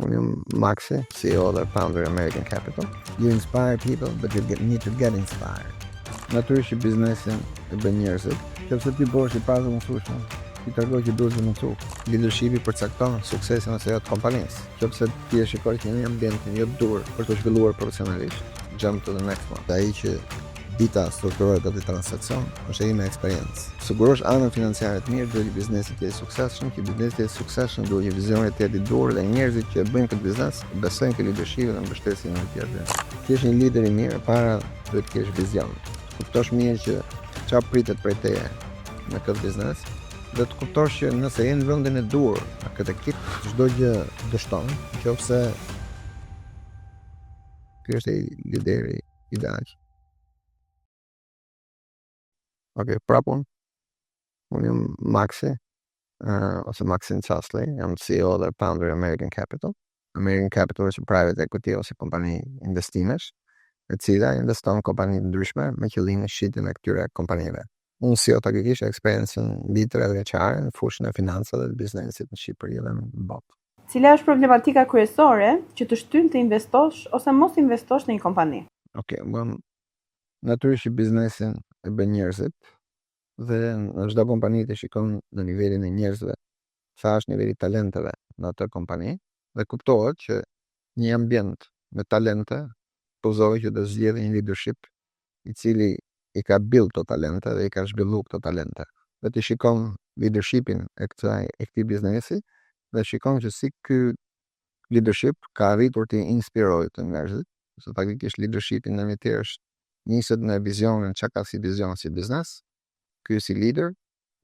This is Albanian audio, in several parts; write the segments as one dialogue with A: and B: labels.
A: William Maxey, CEO dhe founder American Capital. You inspire people, but you need to get inspired. Natyrisht që biznesin e bën njerëzit, sepse ti bëhesh i pasur mësueshëm, ti tregoj që duhet të mësu. Leadershipi përcakton suksesin ose jo të kompanisë. Sepse ti e shikoj që një ambientin jo të dur për të zhvilluar profesionalisht. Jump to the next one. Ai që dita strukturohet gati transakcion, është e me eksperiencë. Sigurosh anën financiare të mirë, duhet biznesit të jetë suksesshëm, që biznesi të jetë suksesshëm, duhet një vizion të jetë i dur dhe njerëzit që bëjnë këtë biznes besojnë ke leadership dhe mbështesin në tjetër. Ti je një lider i mirë, para duhet të kesh vizion. Kuptosh mirë që çfarë pritet prej teje në këtë biznes, dhe të kuptosh që nëse je në vendin e dur në këtë ekip, çdo gjë dështon, nëse ky është lideri ideal. Okay, prapun, William Maxey, ose Maxine Chasley, jam CEO dhe founder American Capital. American Capital është private equity ose kompani investimesh, e cila investon në kompani të ndryshme me qëllimin e shitjen e këtyre kompanive. Unë CEO takikisht eksperiencën mbi 3 vjeçare në fushën e financave dhe biznesit në Shqipëri dhe në botë.
B: Cila është problematika kryesore që të shtyn të investosh ose mos investosh në një kompani?
A: Okay, natyrisht biznesin e bën njerëzit dhe në çdo kompani të shikon në nivelin e njerëzve, sa është niveli i talenteve në atë kompani dhe kuptohet që një ambient me talente pozohet që të zgjidhë një leadership i cili i ka build të talente dhe i ka zhvillu këto talente. Dhe të shikon leadershipin e këtij biznesi dhe shikon që si ky leadership ka arritur të inspirojë të njerëzit, se faktikisht leadershipi në një tjetër është niset në vizionin çka ka si vizion si biznes, ky si lider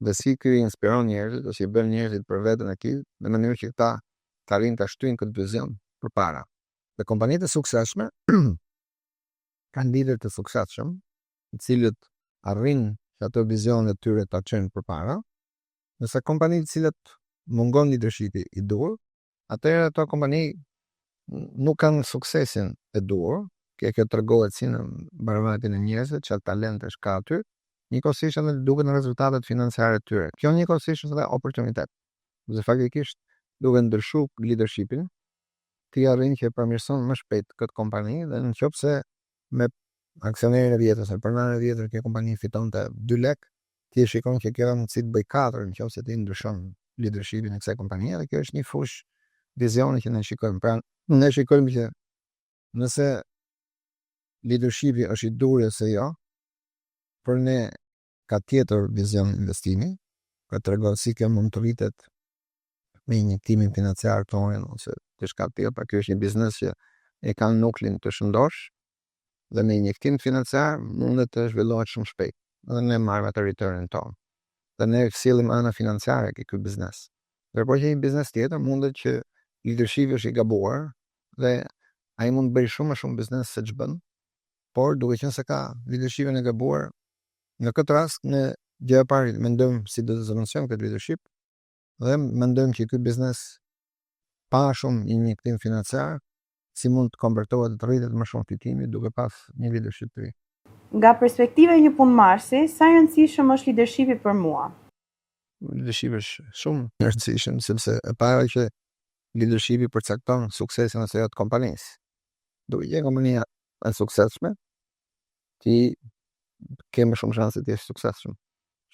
A: dhe si ky inspiron njerëzit ose i bën njerëzit për veten e tij në mënyrë që ata të arrijnë ta shtyjnë këtë vizion përpara. Dhe kompanitë e suksesshme kanë lider të suksesshëm, të cilët arrin që ato vizionet e tyre ta çojnë përpara. Nëse kompanitë të cilat mungon leadershipi i dur, atëherë ato kompani nuk kanë suksesin e dur, kjo tregohet si në barabatin e njerëzve, çfarë talentesh ka aty, njëkohësisht edhe duket në rezultatet financiare të tyre. Kjo njëkohësisht është edhe oportunitet. Dhe faktikisht duke ndryshuar leadershipin, ti arrin që përmirëson më shpejt këtë kompani dhe nëse me aksionerin e vjetër ose pronarën e vjetër kjo kompani fitonte 2 lekë, ti e shikon që kjo mundësi të bëj 4 nëse ti ndryshon leadershipin e kësaj kompanie dhe kjo është një fushë vizioni që ne shikojmë. Pra, ne shikojmë që nëse leadershipi është i dur ose jo, për ne ka tjetër vizion investimi, ka tregon si kjo mund të rritet me injektimin financiar tonë ose diçka tjetër, pra kjo është një biznes që e ka nuklin të shëndosh dhe me injektim financiar mundet të zhvillohet shumë shpejt. Dhe ne marrim atë returnin tonë. Dhe ne sillim ana financiare ke ky biznes. Ndërkohë që një biznes tjetër mundet që leadershipi është i gabuar dhe ai mund të bëjë shumë më shumë biznes se ç'bën, por duke qenë se ka leadershipin e gabuar, në këtë rast ne gjë e parë mendojmë si do të zëvendësojmë këtë leadership dhe mendojmë që ky biznes pa shumë injektim financiar si mund të konvertohet të rritet më shumë fitimi duke pas një leadership të ri.
B: Nga perspektiva e një punëmarrësi, sa i rëndësishëm është leadershipi për mua?
A: Leadershipi është shumë i rëndësishëm sepse e para që leadershipi përcakton suksesin ose jo të kompanisë. Duke qenë kompania e suksesshme, ti ke më shumë shanse të jesh suksesshëm.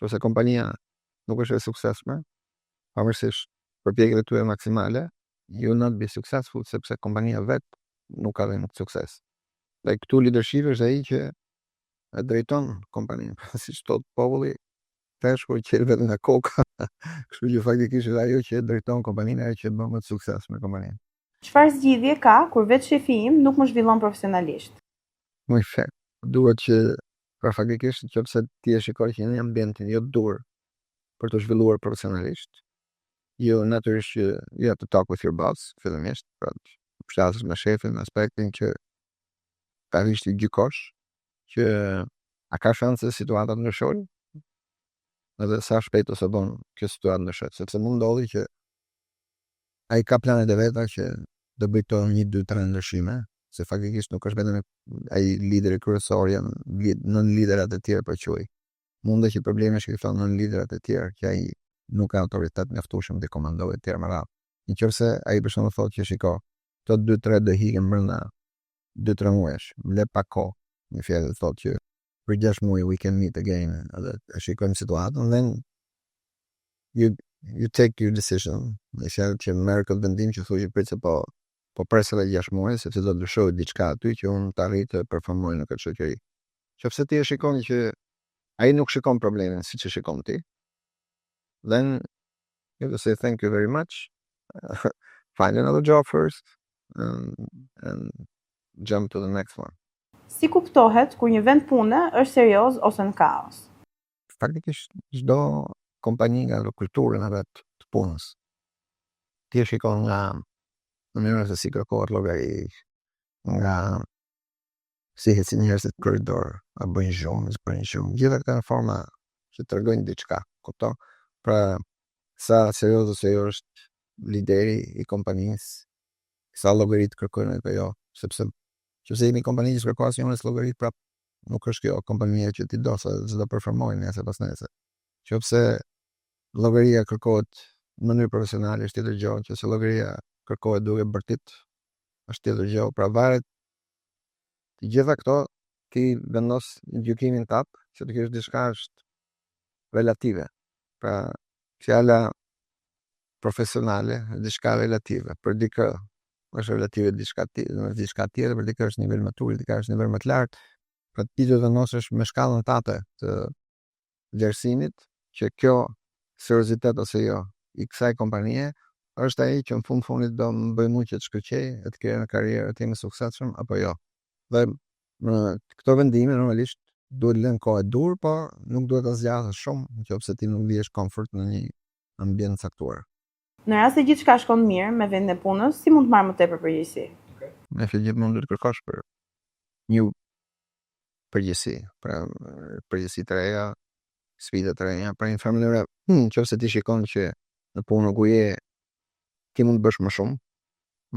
A: Nëse kompania nuk është e suksesshme, pavarësisht përpjekjeve tua maksimale, you will not be successful sepse kompania vet nuk ka dhënë sukses. Dhe këtu leadershipi është ai që e drejton kompaninë, siç thot populli, tashku që vetëm nga koka. Kështu që faktikisht është ajo që e drejton kompaninë, ajo që bën më të sukses me kompaninë.
B: Çfarë zgjidhje ka kur vetë shefi im nuk më zhvillon profesionalisht?
A: Më fakt, duhet që pra faktikisht nëse ti e shikoj që një ambientin jo të dur për të zhvilluar profesionalisht, jo natyrisht që you have to talk with your boss, fillimisht, pra flasësh me shefin në aspektin që ka vishti gjykosh, që a ka shanse situata të ndryshojë, edhe sa shpejt ose bon kjo situatë ndryshojë, sepse mund ndodhi që ai ka planet e veta që do bëj këto 1, 2, 3 ndryshime, se faktikisht nuk është vetëm ai lideri kryesor, janë nën liderat e tjerë për quaj. Mund që problemi shkakton nën liderat e tjerë, që ai nuk ka autoritet mjaftueshëm të komandojë të tjerë më radh. Nëse ai për shembull thotë që shiko, këto 2-3 do hiqen brenda 2-3 muajsh. Le pak kohë. Në fjalë thotë që për 6 muaj we can meet again edhe e shikojmë situatën, then you take your decision. Në fjalë që merr këtë vendim që thuaj prit se po pres edhe 6 muaj sepse do të lëshohet diçka aty që unë të arrit të performoj në këtë shoqëri. Qofse ti e shikon që ai nuk shikon problemin siç e shikon ti, then you have to say thank you very much. Find another job first and jump to the next one.
B: Si kuptohet kur një vend pune është serioz ose në kaos?
A: Faktikisht çdo kompani nga kultura e vet të punës. Ti e shikon nga mënyra se si kërkohet llogari, nga si hecin njerëzit në korridor, a bëjnë zhurmë, bëjnë shumë. Gjitha këto janë forma që tregojnë diçka, kupton? Pra sa serioz ose jo është lideri i kompanisë, sa llogarit kërkojnë apo jo, sepse nëse jemi kompani që kërkon asnjë llogarit, prap nuk është kjo kompania që ti do sa çdo performojnë nesër pas nesër. Qofse llogaria kërkohet në mënyrë profesionale është tjetër gjë, që se llogaria kërkohet duke bërtit është tjetër gjë, pra varet të gjitha këto ti vendos gjykimin tap që të kesh diçka është relative. Pra fjala profesionale është diçka relative, për dikë është relative diçka tjetër, për dikë është nivel më të ulët, dikë është nivel më të lartë. Pra ti do të vendosësh me shkallën tate të vlerësimit që kjo seriozitet ose jo i kësaj kompanie është ai që në fundit do më bëj mua që të shkëlqej e të krijoj një karrierë të suksesshme apo jo. Dhe në këto vendime normalisht duhet lënë kohë e dur, por nuk duhet ta zgjasësh shumë nëse ti nuk ndihesh komfort në një ambient caktuar.
B: Në rast se gjithçka shkon mirë me vendin e punës, si mund të marr më tepër përgjegjësi?
A: Me gjithmonë duhet të kërkosh për një përgjegjësi, pra përgjegjësi të reja, sfida të reja, pra një farë mënyre, nëse ti shikon që në punë ku je ti mund të bësh më shumë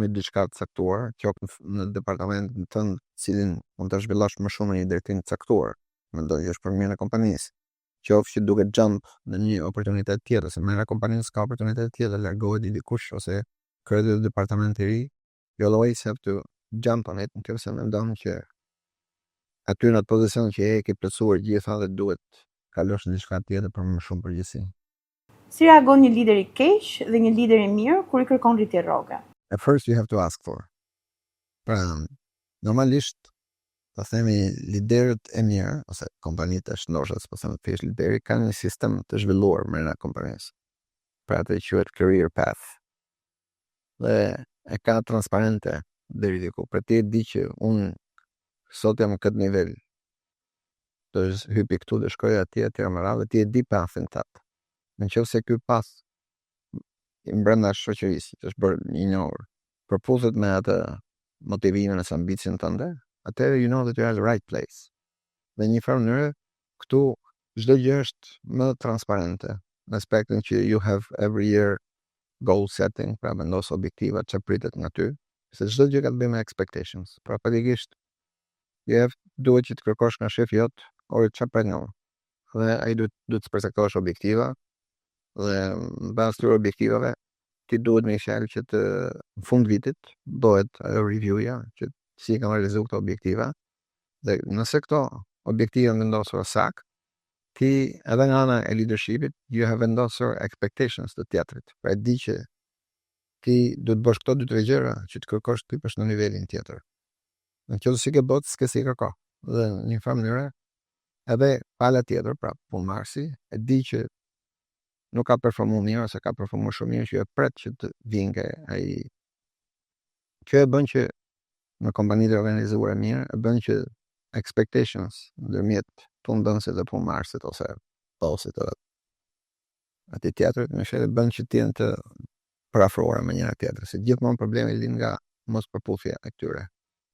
A: me diçka të caktuar, qoftë në departamentin tënd, cilin mund ta zhvillosh më shumë në një drejtim të caktuar, mendoj që është për mirën e kompanisë. Qoftë që duhet jump në një oportunitet tjetër, se mëra kompanisë ka oportunitet tjetër, largohet i dikush ose kryetë të departamentit të ri, you always have to jump on it, nëse mendon që aty në atë pozicion që je ke plotësuar gjitha dhe duhet kalosh në diçka tjetër për më shumë përgjegjësi.
B: Si reagon një lider i keq dhe një lider i mirë kur i kërkon rritje rroge?
A: At first you have to ask for. Pra, normalisht ta themi liderët e mirë ose kompanitë e shëndoshta, po themi thjesht lideri kanë një sistem të zhvilluar brenda kompanisë. Pra atë quhet career path. Dhe e ka transparente deri diku. Pra ti e di që unë sot jam në këtë nivel. Të hypi këtu dhe shkoj atje më radhë, ti e di pathin tat. Nëse ky path i brenda shoqërisë që është bërë një orë, përputhet me atë motivimin e ambicien tënde, atëherë you know that you're at the right place. Dhe një farë mënyrë këtu çdo gjë është më transparente në aspektin që you have every year goal setting, pra vendos objektiva që pritet nga ty, se çdo gjë ka të bëjë me expectations. Pra praktikisht duhet që të kërkosh nga shefi jot ore çfarë pret nga unë. Dhe ai duhet të përcaktosh objektiva dhe në bazë të objektivave ti duhet me shërbim që të në fund vitit bëhet review-ja që si kanë realizuar këto objektiva dhe nëse këto objektiva vendosura sakt, ti edhe nga ana e leadershipit you have vendosur expectations të tjetrit. Pra di që ti duhet bësh këto 2-3 gjëra që të kërkosh ti për në nivelin tjetër. Në qoftë se ke bot, s'ke si kërko. Dhe në një farë mënyrë edhe pala tjetër, pra punëmarrësi e di që nuk ka performuar mirë ose ka performuar shumë mirë që e pret që të vinge ai. Kjo e bën që në kompanitë organizuara mirë e bën që expectations ndërmjet punëdhënësit dhe punëmarrësit ose bosit të atë tjetër më shërbet bën që të jenë të parafruara me njëra tjetrën, se gjithmonë problemi lind nga mos përputhja e këtyre.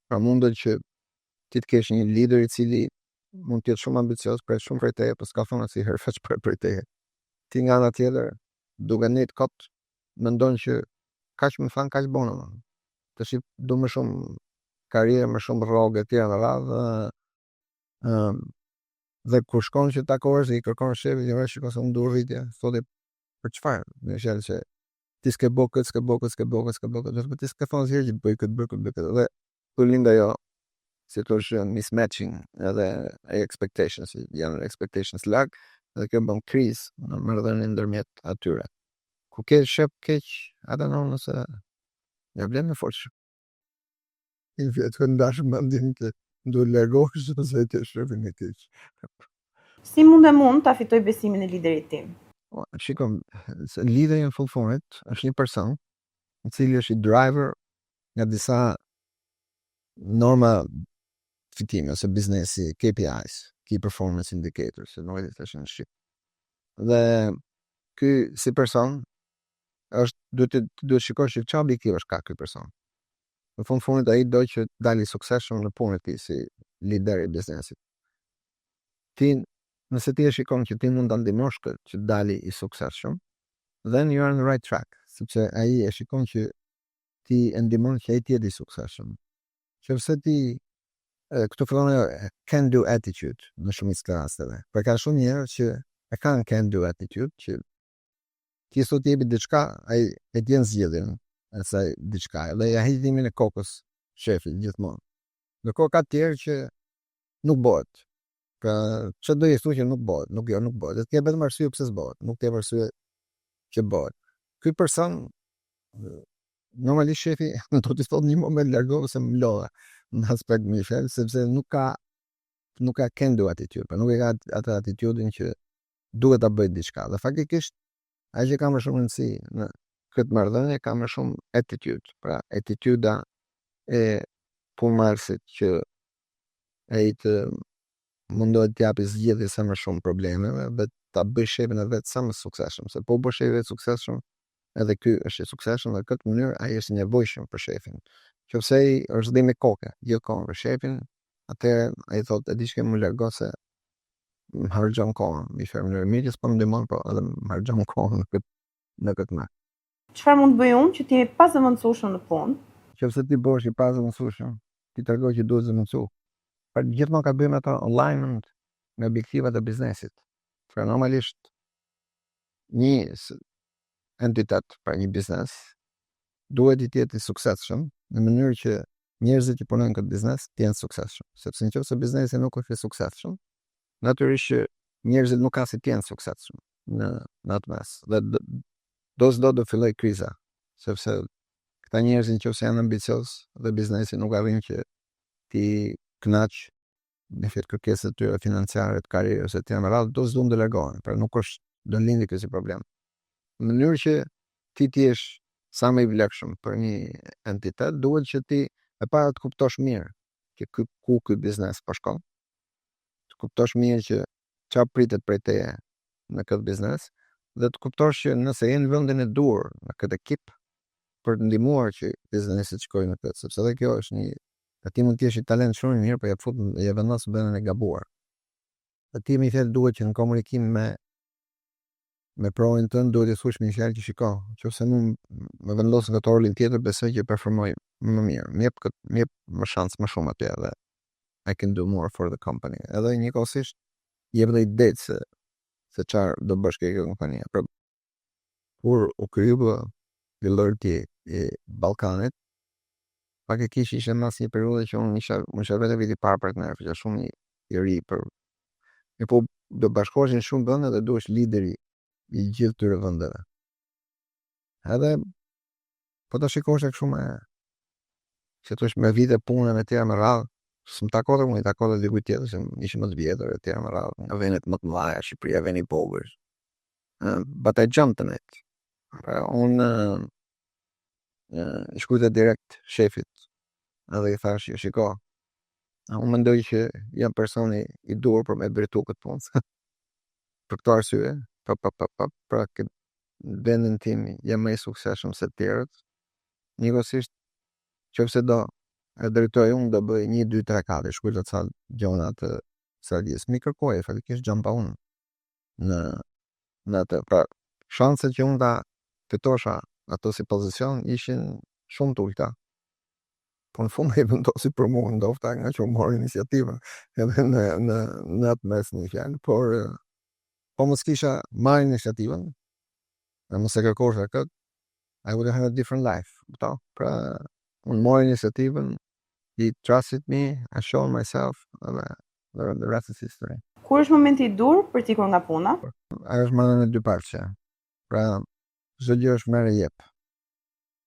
A: Pra mundet që ti të kesh një lider i cili mund të jetë shumë ambicioz, pret shumë prej teje, por s'ka thonë si herë fat prej teje. Ti nga ana tjetër, duke net kot mendon që kaq më fan kaq bonë. Tash do më shumë karrierë, më shumë rrogë të tjera radhë. Dhe kur shkon që takohesh dhe i kërkon shefit, jo shikon se unë du rritje, thotë për çfarë? Në shëllë që ti s'ke bo këtë, ti s'ke thonë zjerë që bëj këtë. Dhe të linda jo, si të është mismatching edhe expectations, janë expectations larg, edhe kjo bën kriz në marrëdhënien ndërmjet atyre. Ku ke shep keq, ata nëse ja vlen me forcë. I vjet që ndash mendin që duhet largohesh ose të shefin e keq.
B: Si mund ta fitoj besimin e liderit tim?
A: Shikom, lideri në fundit është një person i cili është i driver nga disa norma fitimi ose biznesi, KPIs, Key Performance Indicators, nuk e di tash në shqip. Dhe ky si person është duhet shikosh që çfarë objektivesh ka ky person. Në fundit ai do që dali suksesshëm në punën e tij si lider i biznesit. Nëse ti e shikon që ti mund ta ndihmosh këtë që dali i suksesshëm, then you are on the right track, sepse ai e shikon që ti e ndihmon që ai të jetë i suksesshëm. Nëse ti këtu fillon can do attitude në shumicë të rasteve. Për ka shumë njerëz që e kanë can do attitude që ti sot jepi diçka, ai e djen zgjedhjen e asaj diçka dhe ja heq dhimbjen e kokës shefit gjithmonë. Ndërkohë ka të tjerë që nuk bëhet. Pra, që do i thuaj që nuk bëhet, nuk bëhet. Dhe ke vetëm arsye pse s'bëhet, nuk ke arsye që bëhet. Ky person normalisht shefi do të thotë një moment largohu se më lodha në aspekt më i fjalë, sepse nuk ka can do attitude, pra nuk e ka atë attitudin që duhet ta bëj diçka. Dhe faktikisht ai që ka më shumë rëndësi në këtë marrëdhënie ka më shumë attitude, pra attituda e punëmarrësit që ai të mundohet të japi zgjedhje sa më shumë problemeve dhe ta bëj shefin e vet sa më suksesshëm, se po bësh shefin e suksesshëm edhe ky është i suksesshëm dhe në këtë mënyrë ai është i nevojshëm për shefin. Nëse ai është dhimbje koke, jo kohë për shefin, atëherë ai thotë e di që më largo se më harxhon kohën, mi thënë mirë s'po më ndihmon, po edhe më harxhon kohën në këtë më.
B: Çfarë mund të bëj unë që të jemi pa zëvendësueshëm në punë?
A: Nëse ti bëhesh i pa zëvendësueshëm, ti tregoj që duhet zëvendësu. Pra gjithmonë ka bëjmë ato alignment me objektivat e biznesit. Pra normalisht një entitet, pra një biznes, duhet të jetë i suksesshëm në mënyrë që njerëzit që punojnë këtë biznes të jenë suksesshëm. Sepse nëse biznesi nuk është i suksesshëm, natyrisht që njerëzit nuk kanë si të jenë suksesshëm në atë mes. Dhe do filloj kriza, sepse këta njerëz nëse janë ambicioz dhe biznesi nuk arrin që ti kënaq në fjet kërkesat e tyre financiare të karrierës së tyre, do s'duan të largohen, pra nuk është do lindi ky si problem. Në mënyrë që ti jesh sa më i vlefshëm për një entitet, duhet që ti e para të kuptosh mirë që ku ky biznes po shkon. Të kuptosh mirë që çfarë pritet prej teje në këtë biznes dhe të kuptosh që nëse je në vendin e dur në këtë ekip për të ndihmuar që biznesi të shkojë në këtë, sepse edhe kjo është një ti mund të jesh i talent shumë i mirë, por ja vendos vendin e gabuar. Ti më thënë duhet që në komunikim me provën tënë duhet të thush me fjalë që shiko, nëse më vendos në këtë rolin tjetër, besoj që performoj më mirë. Më jep më shans më shumë atje dhe I can do more for the company. Edhe njëkohësisht jep dhe ide se çfarë do bësh kjo kompani. Pra kur u kryu fillorti i Ballkanit, faktikisht ishte mas një periudhë që unë isha vetë viti parë partner, isha shumë i ri po do bashkoheshin shumë vende dhe duhesh lideri i gjithë këtyre vendeve. Edhe po ta shikosh kështu se thosh me vite punë me tjera me radhë, s'm takohet unë, i takohet dikujt tjetër që ishim më të vjetër e tjera me radhë, nga vendet më të mëdha, Shqipëria vjen i vogël. But I jumped on it. Unë shkruajta direkt shefit edhe i thash shiko, unë mendoj që jam personi i duhur për me drejtu këtë punë. Për këtë arsye, pra këtë vendin tim jam më i suksesshëm se të tjerët. Njëkohësisht nëse do e drejtoj unë, do bëj 1, 2, 3, 4 shkruajta ca gjona të strategjisë. Mi kërkoj faktikisht jumpa unë në atë. Pra shanset që unë ta fitosha ato si pozicion ishin shumë të ulta. Po në fund e vendosi për mua, ndofta nga që u mori iniciativën edhe në atë mes një fjalë, por po mos kisha marrë iniciativën, mos e kërkosha këtë, I would have had a different life. Kupton? Pra, unë mori iniciativën, he trusted me, I showed myself, the rest is history.
B: Kur është momenti I dur për t'ikur nga puna?
A: Ajo është marrë në dy parçe. Pra, çdo gjë është merr e jep.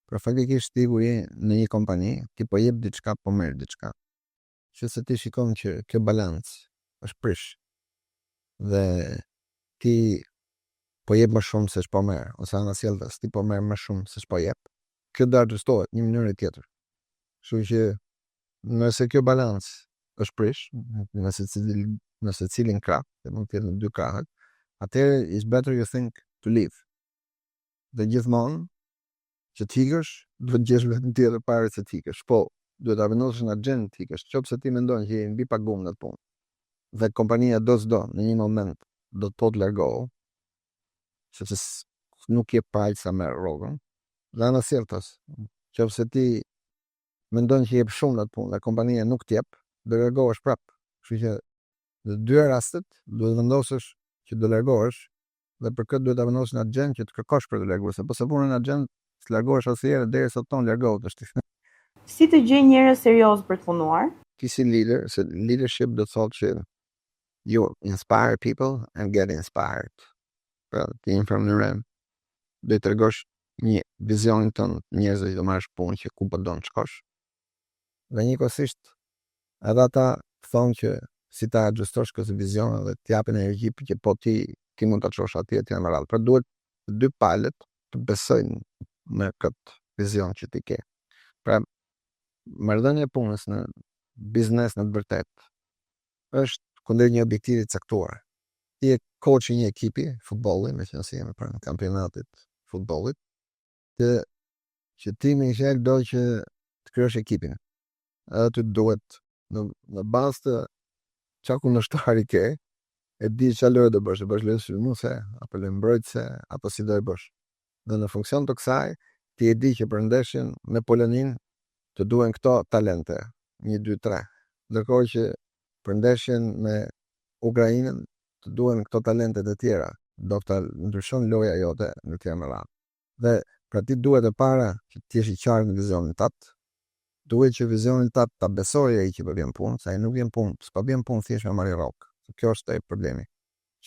A: Pra faktikisht ti kur je në një kompani, ti po jep diçka, po merr diçka. Që se ti shikon që kjo balancë është prish. Dhe ti po jep më shumë se ç'po merr, ose ana sjellës, ti po merr më shumë se ç'po jep. Kjo do adjustohet në një mënyrë tjetër. Kështu që nëse kjo balancë është prish, nëse cilin krah, dhe mund të jetë në dy krahët, atëherë is better you think to leave. Dhe gjithmonë që t'ikësh, duhet gjesh vetëm tjetër para se t'ikësh. Po, duhet ta vendosësh në agjendë t'ikësh, qoftë se ti mendon që je mbi paguam në punë. Dhe kompania do s'do në një moment do të largohu, sepse nuk je pa sa merr rrogën. Dhe ana tjetër, qoftë se ti mendon që jep shumë në punë dhe kompania nuk t'jep, do largohesh prapë. Kështu që në dy rastet duhet vendosësh që do largohesh dhe për këtë duhet ta vendosësh në agjendë që të kërkosh për të larguar, sepse po punën në agjendë të largohesh asnjëherë derisa ton largohet është.
B: Si të gjej njerëz serioz për të punuar?
A: Ti si lider, se leadership do të thotë që you inspire people and get inspired. Pra, ti inframë do të tregosh një vizionin tënd njerëzve që do marrësh punë që ku po don të shkosh. Dhe njëkohësisht edhe ata thonë që si ta adjustosh këtë vizion dhe të japin energji që po ti mund ta çosh atje të më radh. Pra duhet dy palët të besojnë në këtë vizion që ti ke. Pra marrëdhënia e punës në biznes në të vërtetë është kundër një objektivi të caktuar. Ti je coach I një ekipi futbolli, meqenëse jemi pranë kampionatit futbollit, që ti me ishel do që të krijosh ekipin. Edhe ty duhet në bazë të çka kundërshtari ke, e di çfarë lojë do bësh, lojë sulmuese, apo lojë mbrojtëse, apo si do e bësh. Dhe në funksion të kësaj, ti e di që për ndeshjen me Polonin të duhen këto talente, 1, 2, 3. Ndërkohë që për ndeshjen me Ukrainën të duhen këto talente të tjera, do të ndryshon loja jote në të më radh. Dhe pra ti duhet e para që ti jesh I qartë në vizionin tat, duhet që vizionin tat ta besojë ai që po vjen punë, sa ai nuk vjen punë, s'po vjen punë thjesht me marrë rrok. Kjo është ai problemi.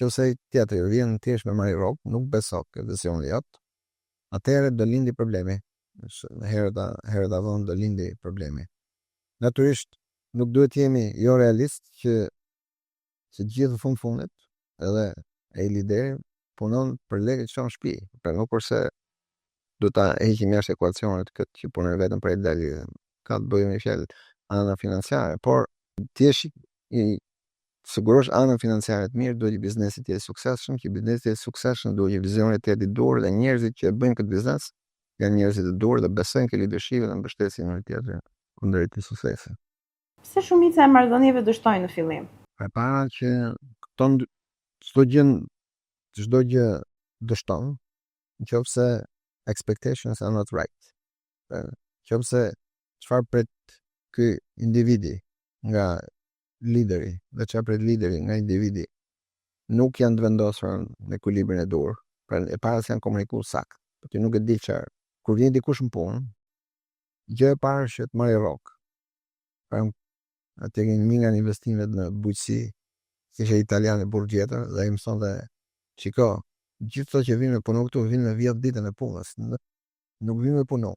A: Nëse tjetër vjen thjesht me marrë rrok, nuk beson ke vizionin jot, atëherë do lindi problemi. Herë vonë do lindi problemi. Natyrisht nuk duhet jemi jo realist që gjithë fundit edhe ai lideri punon për lekë që në shtëpi. Pra nuk kurse do ta heqim jashtë ekuacionit këtë që punon vetëm për dali. Ka të bëjë me fjalë ana financiare, por ti je sigurosh anën financiare të mirë, duhet I biznesi të jetë suksesshëm, që biznesi të jetë suksesshëm duhet vizionet të jetë I durë dhe njerëzit që bëjnë këtë biznes janë njerëzit të durë dhe besojnë ke leadership dhe mbështesin në tjetër kundër të suksesit.
B: Pse shumica e marrëdhënieve dështojnë në fillim?
A: E para që çdo gjë dështon, nëse expectations are not right. Nëse çfarë pret ky individi nga lideri dhe çfarë pret lideri nga individi nuk janë të vendosur në ekuilibrin e dur. Pra e para se janë komunikuar sakt. Po ti nuk e di çfarë. Kur vjen dikush në punë, gjë e parë është të marrë rrok. Pra atë që një nga investimet në bujqësi, ishte italian e burgjetër dhe I mëson dhe shiko, gjithë to që vinë me punu këtu vinë me 10 ditën e punës. Nuk vinë me punu.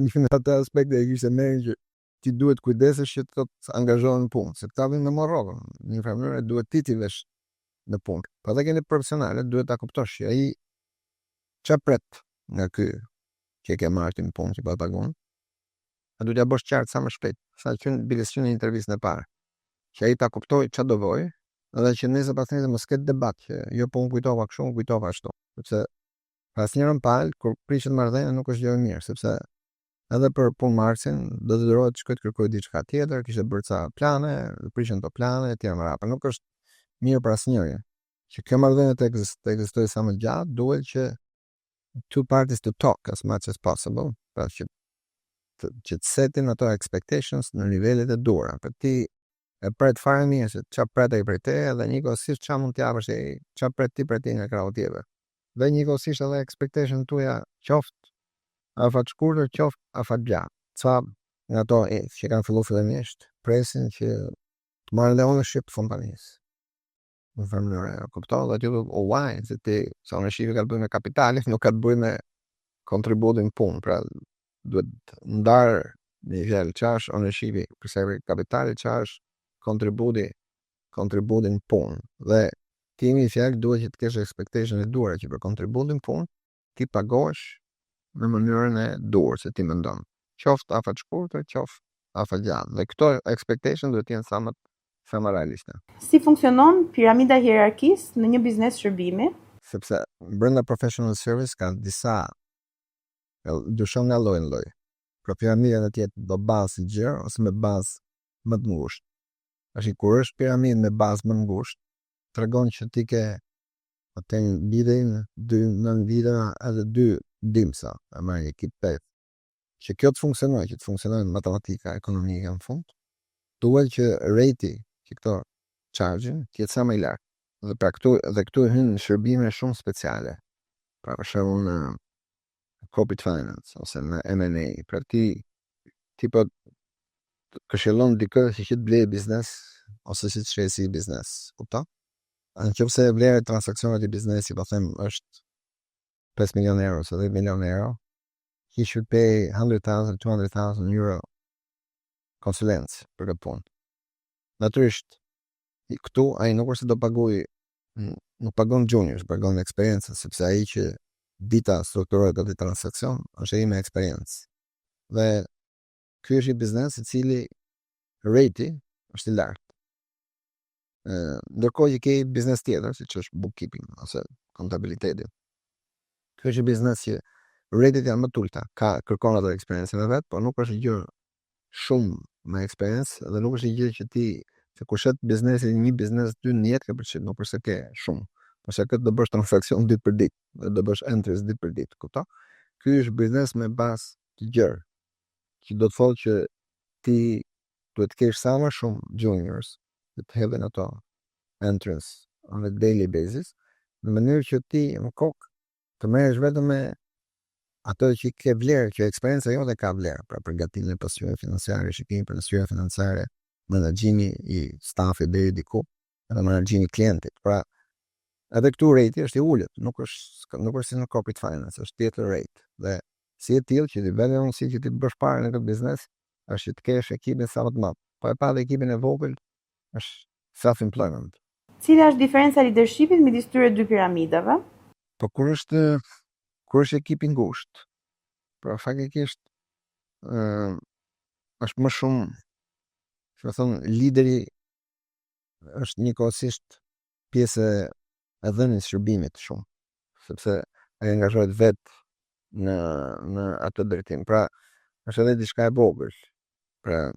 A: Një atë aspekt e kishte merren që ti duhet kujdesesh që të angazhohen në punë, se këta vinë me marrë rrogën. Në një mënyrë duhet ti vesh në punë. Po edhe keni profesionale duhet ta kuptosh që ai çfarë pret nga ky që ke marrë në punë që pa paguën. A duhet ja bësh qartë sa më shpejt, sa që biles në intervistën e parë. Që ai ta kuptoj çfarë do vojë, edhe që nesër pas nesër mos ketë debat që jo po unë kujtova kështu, unë kujtova ashtu. Sepse asnjërin palë kur prishet marrëdhënia nuk është gjë e mirë, sepse edhe për punëmarrësin do të duhet të shkojë të kërkojë diçka tjetër, kishte bërë ca plane, prishin ato plane etj. Por nuk është mirë për asnjërin. Që kjo marrëdhënie të ekzistojë sa më gjatë, duhet që two parties to talk as much as possible, pra që të setin ato expectations në nivelet e duhura. Për ti e pret fare mirë se çfarë pret ai prej teje dhe njëkohësisht çfarë mund të japësh ai, çfarë pret ti prej tij nga krau tjetër. Dhe njëkohësisht edhe expectation tuaja qoftë afat shkurtër qoftë afat gjatë. Ca nga ato që kanë fillu fillimisht presin që të marrën dhe ownership të kompanisë. Në farë mënyrë, kupton, dhe aty why, se ti sa ownershipi ka të bëjë me kapitalin, nuk ka të bëjë me kontributin punë, pra duhet ndarë në nivel çfarë është ownershipi për sa i përket kapitalit, çfarë është kontributin punë. Dhe ti një fjalë duhet që të kesh expectation e duhura që për kontributin punë ti pagohesh në mënyrën e duhur se ti mendon. Qoftë afat shkurtër, qoftë afat gjatë. Dhe këto expectation duhet të jenë sa më realiste.
B: Si funksionon piramida e hierarkisë në një biznes shërbimi?
A: Sepse brenda professional service ka disa dyshon nga lloj në lloj. Pra piramida do të jetë do bazë i gjerë ose me bazë më të ngushtë. Tash kur është piramidë me bazë më ngushtë, tregon që ti ke atë lidhjen dy nën lidhja edhe dy dimsa, e marrë ekip 8. Që kjo të funksionojë, që të funksionojë matematika ekonomike në fund, duhet që rate që këto charge të jetë sa më i lartë. Dhe pra këtu hyn shërbime shumë speciale. Pra për shembull në corporate finance ose në M&A, pra ti po këshillon dikë që të blejë biznes ose si të shesi biznes, kupton? Nëse vlera e transaksionit i biznesi, po them, është 5 milion euro ose 10 milion euro, he should pay 100,000, 200,000 euro konsulencë për këtë punë. Natyrisht, këtu ai nuk është se do paguaj, nuk pagon juniors, pagon eksperiencë, sepse ai që dita strukturohet atë transakcion është ai me eksperiencë. Dhe ky është një biznes i cili rate është i lartë. Ndërkohë që ke biznes tjetër, siç është bookkeeping ose kontabiliteti. Ky është një biznes që ratet janë më të ulta, kërkon atë eksperiencën e vet, por nuk është gjë shumë me eksperiencë dhe nuk është një gjë që ti se kur shet biznesin një biznes ty në jetë ka përqit, nuk përse ke shumë. Përse këtë do bësh transakcion ditë për ditë, dhe do bësh entries ditë për ditë, kupton? Ky është biznes me bazë të gjerë, që do të thotë që ti duhet të kesh sa më shumë juniors të hedhin ato entries on a daily basis, në mënyrë që ti në kokë të merresh vetëm me ato që ke vlerë, që eksperienca jote ka vlerë, pra përgatimin e pasojave financiare, shikimin për pasojave financiare, menaxhimi i stafit deri diku, edhe menaxhimi i klientit. Pra edhe këtu rate është i ulët, nuk është si në corporate finance, është tjetër rate. Dhe si e tillë që ti vetëm si që ti bësh parë në këtë biznes, është që të kesh ekipin sa më të madh. Po e pa dhe ekipin e vogël është self-employment.
B: Cila është diferenca e leadershipit midis këtyre dy piramidave?
A: Po kur është ekipi ngushtë, pra faktikisht është më shumë, që më thonë, lideri është njëkohësisht pjesë e dhënies shërbimit shumë, sepse ai angazhohet vetë në atë drejtim. Pra është edhe diçka e vogël. Pra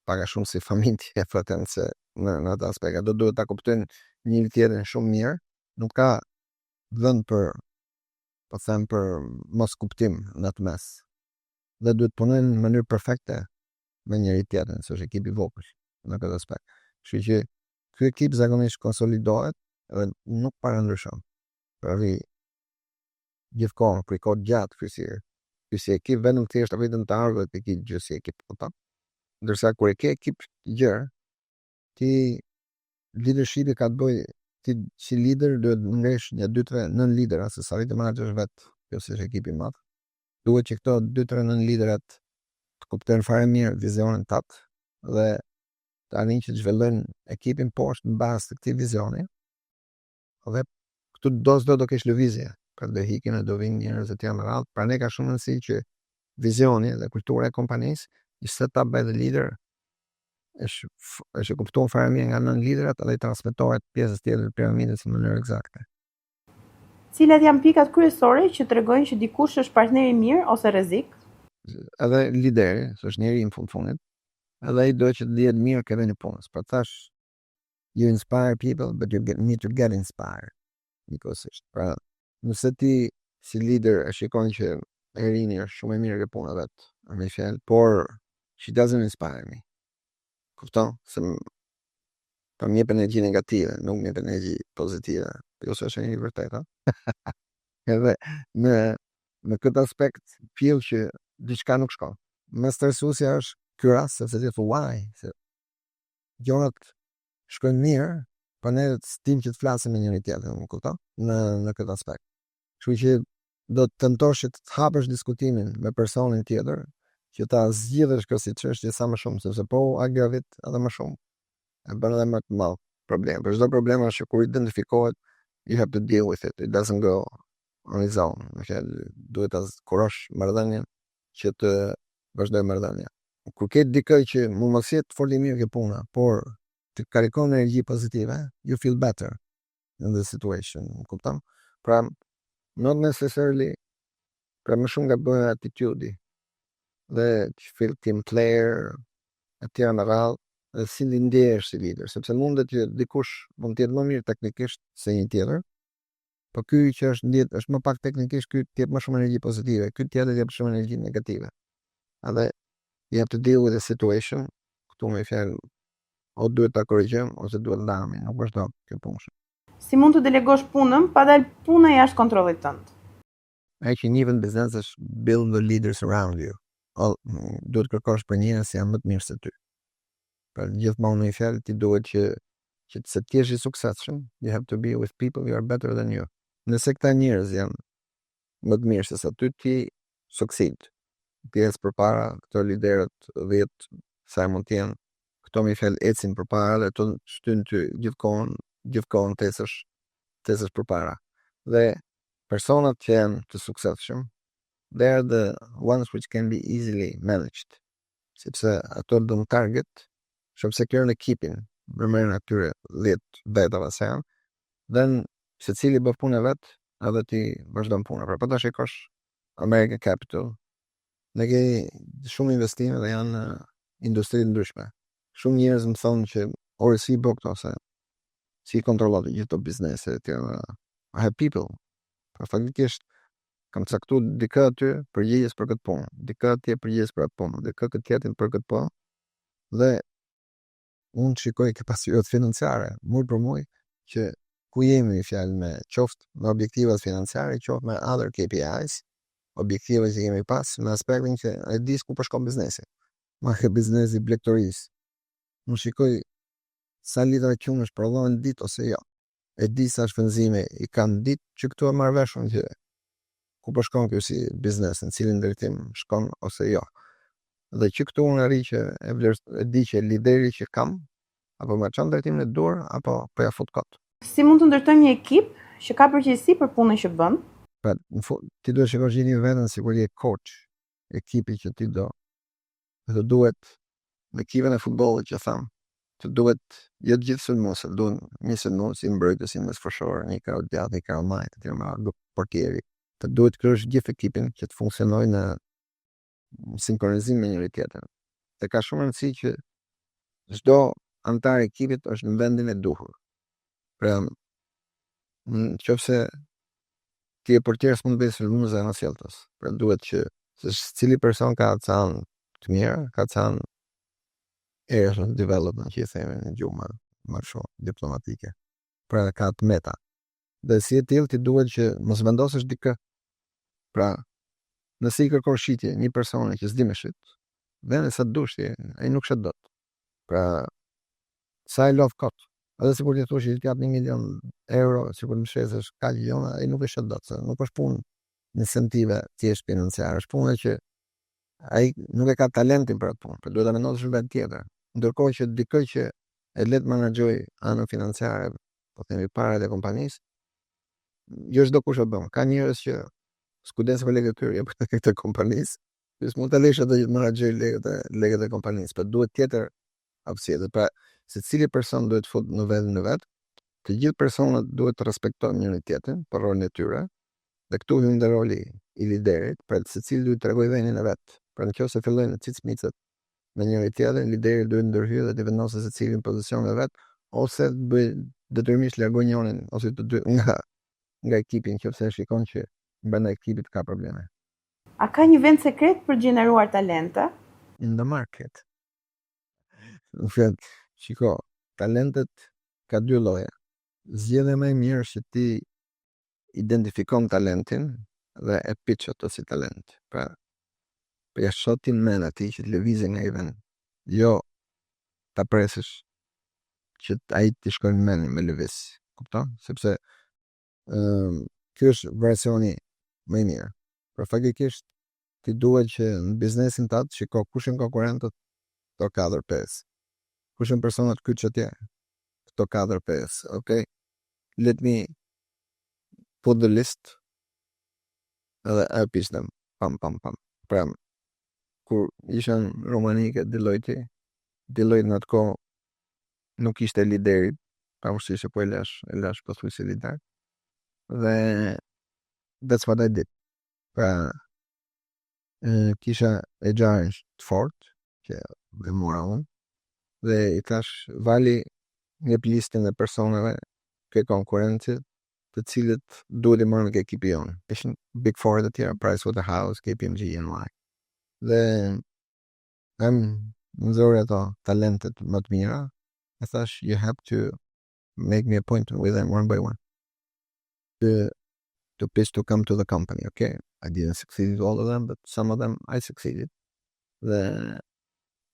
A: paga shumë si familje, po them se në atë aspekt do duhet ta kuptojnë njëri tjetrin shumë mirë, nuk ka vend për po them për mos kuptim në atë mes. Dhe duhet punojnë në mënyrë perfekte me njëri tjetrin, se është ekip i vogël në këtë aspekt. Kështu që ky ekip zakonisht konsolidohet dhe nuk parandryshon. Pra gjithkohë për kohë gjatë ky si ekip vetëm thjesht vetëm të ardhur të ekip gjë si ekip, kupton? Ndërsa kur e ke ekip të gjerë, ti leadershipi ka të bëjë, ti si lider duhet ngresh një 2-3 nën lidera, se sa të menaxhosh vetë, kjo si është ekipi i madh. Duhet që këto 2-3 nën liderat të kuptojnë fare mirë vizionin tat dhe të arrijnë që të zhvillojnë ekipin poshtë në bazë të këtij vizioni. Dhe këtu do kesh lëvizje, pra do hikin e do vinë njerëz të tjerë më radh, pra ne ka shumë rëndësi që vizioni dhe kultura e kompanisë, i setup by the leader, është kuptuar fare mirë nga nën liderat dhe i transmetohet pjesës tjetër të piramidës në mënyrë eksakte.
B: Cilat janë pikat kryesore që tregojnë që dikush është partner i mirë ose rrezik?
A: Edhe lideri, është njeri në fundit, edhe ai do që të dihet mirë këtë në punës. Pra thash, you inspire people, but you need to get inspired. Nikosisht. Pra, nëse ti si lider e shikon që Erini është shumë e mirë ke puna vet, me fjalë, por she doesn't inspire me. Kupton? Se pa më jep energji negative, nuk më jep energji pozitive. Jo se është një vërtet, ha? Edhe në këtë aspekt pjell që diçka nuk shkon. Më stresuesja është ky rast sepse ti thua why, se gjonat shkojnë mirë, po ne stim që të flasim me njëri tjetrin, më kupton? Në këtë aspekt. Kështu që do të tentosh që të hapësh diskutimin me personin tjetër, që ta zgjidhësh këtë si çështje sa më shumë, sepse po agravit edhe më shumë. E bën edhe më të madh problem. Për çdo problem është që kur identifikohet, you have to deal with it. It doesn't go on its own. Duhet ta kurosh marrëdhënien që të vazhdoj marrëdhënia. Kur ke dikë që mund mos jetë fort i mirë kjo puna, por të karikon energji pozitive, you feel better in the situation, kupton? Pra, not necessarily, pra më shumë nga bëhen attitude dhe që feel team player, e tjera në radhë, dhe si ndjehesh si lider, sepse mundet që dikush mund të jetë më mirë teknikisht se një tjetër, po ky që është më pak teknikisht, ky të jep më shumë energji pozitive, ky tjetër të jep shumë energji negative. Edhe you have to deal with the situation, këtu me fjalë o duhet ta korrigjojmë ose duhet ndahemi, nuk është dot kjo punë.
B: Si mund të delegosh punën pa dalë puna jashtë kontrollit tënd?
A: Ai që njëven biznes është build the leaders around you. Duhet kërkosh për njerëz që janë më të mirë se ty. Për gjithmonë në fjalë ti duhet që se të jesh i suksesshëm, you have to be with people who are better than you. Nëse këta njerëz janë më të mirë se sa ty, ti succeed. Ti ec përpara, këto liderët 10 sa mund të jenë, këto me fjalë ecin përpara dhe të shtyn ty gjithkohon tesësh përpara. Dhe personat që janë të suksesshëm, they are the ones which can be easily managed. Sepse ato do në target, shumë se kërë në ekipin, përmërën atyre 10 vetave se janë, dhe se cili bë punë vetë, edhe ti vazhdo në punë. Pra po ta shikosh American Capital, ne ke shumë investime dhe janë industri të ndryshme. Shumë njerëz më thonë që ore si bë këto, se si kontrollon gjithë to biznese të tjera. I have people. Pra faktikisht kam caktuar dikë aty përgjegjës për këtë punë, dikë atje përgjegjës për atë punë, dikë këtë tjetrin për këtë punë. Dhe unë shikoj kapacitetet financiare, muj për muj, që ku jemi fjalë me qoftë me objektivat financiare, qoftë me other KPIs, objektivat që kemi pas, me aspektin që e dis ku po shkon biznesi. Ma ke biznesi blegtorisë. Unë shikoj sa litra qumësh prodhohen ditë ose jo. E di sa shpenzime i kanë ditë që këtu e marrë veshën që ku po shkon kjo si biznes, në cilin drejtim shkon ose jo. Dhe që këtu unë arri që e di që lideri që kam, apo me çon drejtimin e dur, apo po ja fut kot.
B: Si mund të ndërtojmë një ekip që ka përgjegjësi për punën që bën?
A: Pra, ti duhet shikosh një veten sikur je coach, ekipi që ti do. Dhe duhet me ekipin e futbollit që tham, të duhet jo të gjithë sulmuesët, duhen një sulmues i mbrojtës, i mesfushor, një ka djathtë, ka majt, të tjerë me portieri. Të duhet krijosh gjithë ekipin që të funksionojë në sinkronizim me njëri tjetrin. Dhe ka shumë rëndësi që çdo antar i ekipit është në vendin e duhur. Pra, nëse ti e portier s'mund të bëj sulmues e anasjelltës. Pra duhet që se cili person ka anë të mirë, ka anë areas of development, që i themi në gjuhë më shumë diplomatike. Pra ka të meta. Dhe si e tillë ti duhet që mos vendosësh dikë. Pra, nëse i kërkosh shitje një personi që s'di me shit, vjen sa dush ti, ai nuk shet dot. Pra, sa i lodh kot. Edhe sikur ti thosh që ti jap 1 milion euro, sikur më shesësh ka miliona, ai nuk e shet dot, se nuk është punë incentive thjesht financiare, është punë që ai nuk e ka talentin për atë punë, por duhet ta mendosh në vend tjetër. Ndërkohë që dikë që e let menaxhoj anën financiare, po themi parat e kompanisë, jo çdo kush e bën. Ka njerëz që skuden për lekët e tyre, apo lekët e kompanisë. Ti s'mund ta lësh atë që menaxhoj lekët e kompanisë, por duhet tjetër hapësirë. Pra, secili person duhet fut në vendin e vet. Të gjithë personat duhet të respektojnë njëri tjetrin për rolin e tyre. Dhe këtu hyn roli i liderit, pra secili duhet të tregojë vendin e vet. Pra nëse fillojnë të cicmicet me njëri tjetrin, lideri duhet ndërhyjë dhe të vendosë secilin në pozicionin e vet, ose të bëj detyrimisht largoj njërin ose të dy nga ekipi nëse shikon që brenda ekipit ka probleme.
B: A ka një vend sekret për gjeneruar talente?
A: In the market. Në fakt, shiko, talentet ka 2 lloje. Zgjedhja më e mirë është që ti identifikon talentin dhe e pitch ato si talent. Pra ja shotin men ati që të lëvizë nga i vend. Jo ta presësh që ai të shkojnë men me lëviz. Kupton? Sepse ky është versioni më i mirë. Pra faktikisht ti duhet që në biznesin tatë shiko kush janë konkurrentët këto 4-5. Kush janë personat kyç atje këto 4-5. Okay? Let me put the list edhe I pitch them. Pam. Pra kur isha në Romani ke Deloitte në atë kohë nuk ishte lideri, pavarësisht se po e lash pothuajse lider. Dhe that's what I did. Pra kisha e gjarën të fort që dhe mora unë dhe i thash vali një listin e personave ke konkurencit të cilët duhet i marrë nga ekipi jonë. Ishin Big Four të tjera, Pricewaterhouse, KPMG, EY. Dhe nëzori ato talentet më të mira. I thash you have to make me appointment with them one by one. To pitch to come to the company, okay? I didn't succeed with all of them, but some of them I succeeded. Dhe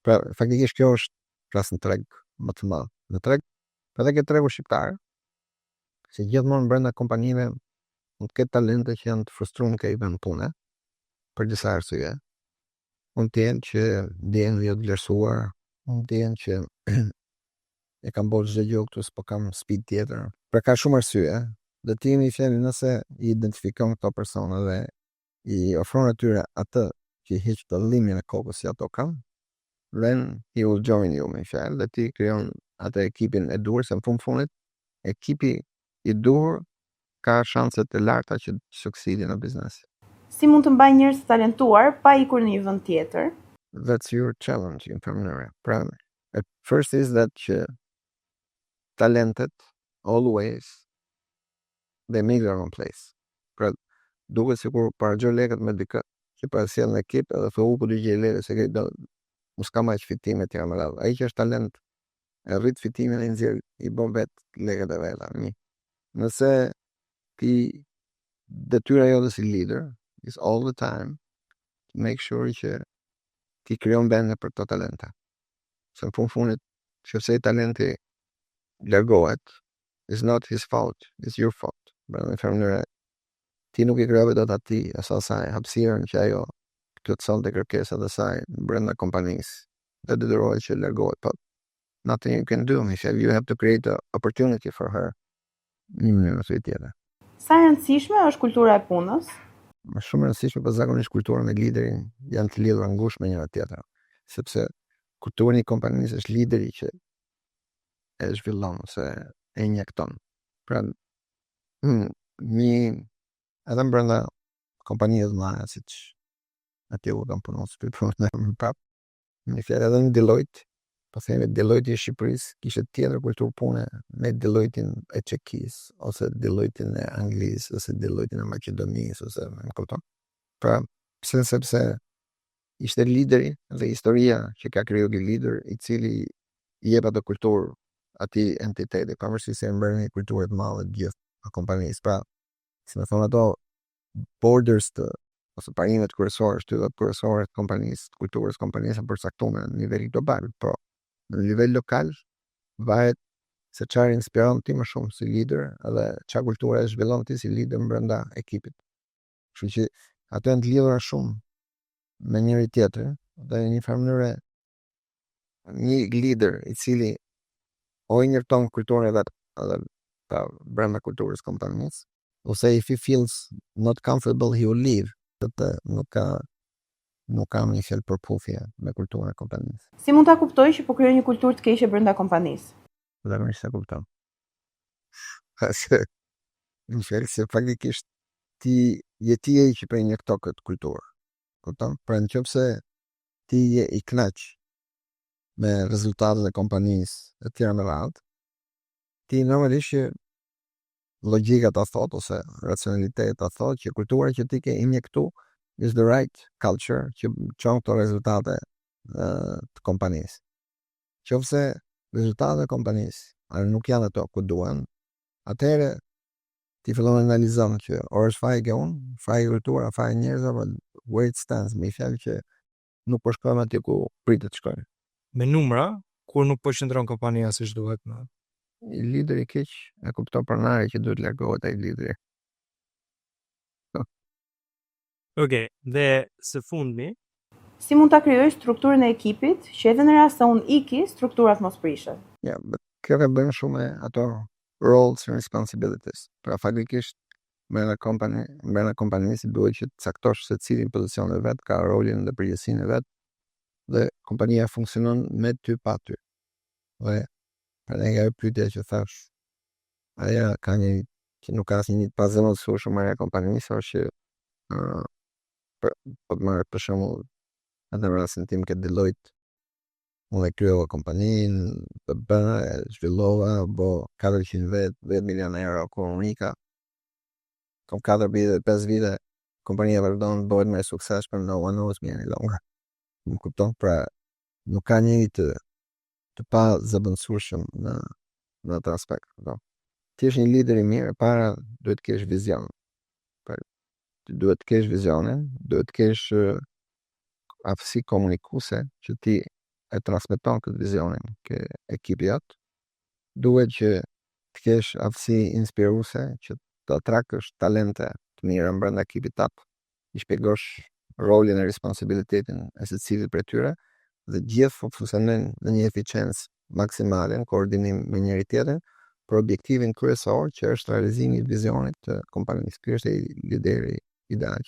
A: pra faktikisht kjo është ras në treg më të madh. Në treg, edhe ke tregu shqiptar, se gjithmonë brenda kompanive mund të ketë talente që janë të frustruar që i bën punë për disa arsye. Mund të jenë që ndjen jo të vlerësuar, mund të jenë që e kam bërë çdo gjë këtu, s'po kam speed tjetër. Pra ka shumë arsye. Dhe ti më thënë nëse i identifikon këto persona dhe i ofron atyre atë që hiq dallimin e kokës që ato kanë, then he will join you, më thënë, dhe ti krijon atë ekipin e duhur, se në fundit ekipi i duhur ka shanse të larta që të succeedin në biznes.
B: Si mund të mbaj njerëz të talentuar pa ikur në një vend tjetër?
A: That's your challenge in Family. Pra, at first is that talented always they make their own place. Pra, duket sikur para gjë lekët me dikë që para sjell në ekip edhe thonë ku do gjej lekë se ke do mos ka më fitime të më radh. Ai që është talent e rrit fitimin e nxjerr i bën vet lekët e veta. Nëse ti detyra jote si leader is all the time to make sure që ti krijon vende për këto talente. Se në fundit nëse talenti largohet, it's not his fault, it's your fault. Në familje ti nuk i krijove dot atij asaj hapësirën që ajo të sollte kërkesat e saj brenda kompanisë. Dhe detyrohet që largohet, but nothing you can do. You have to create an opportunity for her. Një mënyrë ose tjetër.
B: Sa e rëndësishme është kultura e punës?
A: Më shumë e rëndësishme, por zakonisht kultura me liderin janë të lidhura ngushtë me njëra tjetrën, sepse kultura e një kompanisë është lideri që e zhvillon ose e injekton. Pra edhe brenda kompanive të mëdha siç atje u kam punuar së punën më prap. Në fjalë edhe në Deloitte, po themi Deloitte i Shqipërisë kishte tjetër kulturë pune me Deloitte-in e Çekisë ose Deloitte-in e Anglisë ose Deloitte-in e Maqedonisë ose më kupton. Pra, sepse ishte lideri dhe historia që ka krijuar ky lider i cili i jep atë kulturë atij entiteti, pavarësisht se mbërë një kulturë të madhe të gjithë kompanisë. Pra, si më thonë ato borders të ose parimet kryesore, shtyllat kryesore të kompanisë, të kulturës kompanisë janë përcaktuar në nivel global, po në nivel lokal varet se çfarë inspiron ti më shumë si lider edhe çfarë kulture e zhvillon ti si lider brenda ekipit. Kështu që ato janë të lidhura shumë me njëri tjetrin dhe në një mënyrë një lider i cili o injekton kulturën e vet edhe brenda kulturës kompanisë, ose if he feels not comfortable he will leave. Nuk ka një fjalë përputhje me kulturën e kompanisë.
B: Si mund ta kuptoj që po krijoj një kulturë të keqe brenda kompanisë?
A: Zakonisht e kupton. Në fjalë se faktikisht ti je që për injekton këtë kulturë. Kupton? Pra nëse ti je i kënaq me rezultatet e kompanisë e tjera me radhë, ti normalisht që logjika ta thot ose racionaliteti ta thot që kultura që ti ke injektu is the right culture që çon këto rezultate të kompanisë. Qofse rezultatet e kompanisë nuk janë ato ku duhen, atëherë ti fillon analizon që është faji ke unë, faji kultura, faji njerëzve, where it stands, me fjalë që nuk po shkojmë aty ku pritet të shkojmë.
C: Me numra, kur nuk po qëndron kompania siç duhet.
A: Lideri keq e kupton pronari që duhet largohet ai lideri.
C: Okej, dhe së fundmi,
B: Si mund ta krijoj strukturën e ekipit që edhe në rast se unë iki, strukturat mos prishet?
A: Ja, kjo ka bën shumë me ato roles and responsibilities. Pra faktikisht brenda kompanisë duhet që të caktosh se cilin pozicion e vet ka rolin dhe përgjegjësinë e vet dhe kompania funksionon me ty pa ty. Dhe prandaj ajo pyetja që thash, ajo ka një që nuk ka asnjë pas zemërsueshëm me kompanisë, është që po të marrë për shembull atë në rastin tim ke Deloitte, unë e kryova kompaninë, të bëna, e zhvillova, bo 400 vet, 10 milion euro kur unë ika. Kom 4 vite, 5 vite, kompania vazhdon bëhet me sukses, për no one knows me any longer. Më kupton, pra nuk ka njëri të pa zëvendësueshëm në atë aspekt. Ti je një lider i mirë, para duhet të kesh vizion. Duhet të kesh vizionin, duhet të kesh aftësi komunikuese që ti e transmeton këtë vizionin ke ekipi jot. Duhet që të kesh aftësi inspiruese që të atrakësh talente të mira brenda ekipit tënd, i shpjegosh rolin e responsabilitetin e secilit prej tyre dhe gjithë funksionojnë në një eficiencë maksimale në koordinim me njëri tjetrin për objektivin kryesor që është realizimi i vizionit të kompanisë. Ky është lideri ideal.